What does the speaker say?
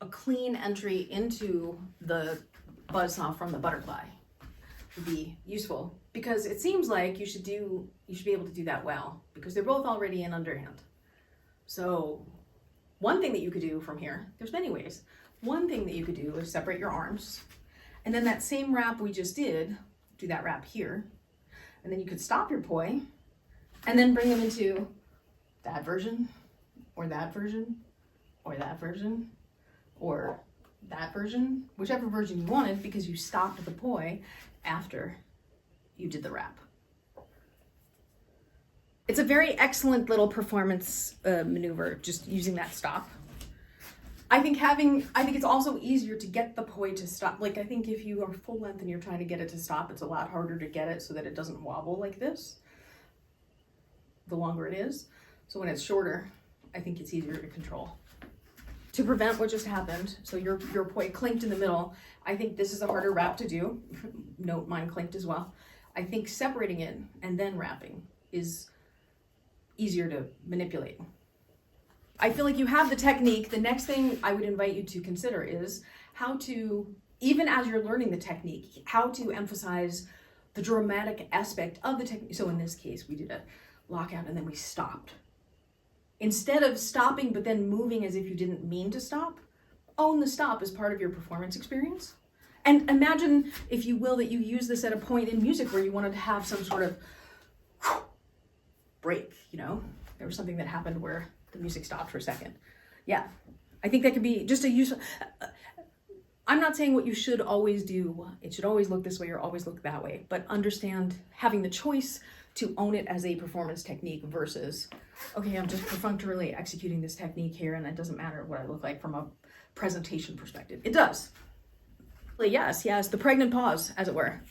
a clean entry into the buzzsaw from the butterfly would be useful, because it seems like you should be able to do that well, because they're both already in underhand. So one thing that you could do from here, there's many ways. One thing that you could do is separate your arms, and then that same wrap we just did, do that wrap here, and then you could stop your poi, and then bring them into that version, or that version, or that version, or that version, whichever version you wanted, because you stopped the poi after you did the wrap. It's a very excellent little performance maneuver, just using that stop. I think it's also easier to get the poi to stop. Like, I think if you are full length and you're trying to get it to stop, it's a lot harder to get it so that it doesn't wobble like this, the longer it is. So when it's shorter, I think it's easier to control. To prevent what just happened, so your poi clinked in the middle, I think this is a harder wrap to do. Note mine clinked as well. I think separating it and then wrapping is easier to manipulate. I feel like you have the technique. The next thing I would invite you to consider is how to, even as you're learning the technique, how to emphasize the dramatic aspect of the technique. So in this case, we did a lockout and then we stopped. Instead of stopping but then moving as if you didn't mean to stop, own the stop as part of your performance experience. And imagine, if you will, that you use this at a point in music where you wanted to have some sort of break, you know? There was something that happened where the music stopped for a second. Yeah, I think that could be just a useful... I'm not saying what you should always do. It should always look this way or always look that way, but understand having the choice to own it as a performance technique versus, okay, I'm just perfunctorily executing this technique here and it doesn't matter what I look like from a presentation perspective. It does. Yes, the pregnant pause, as it were.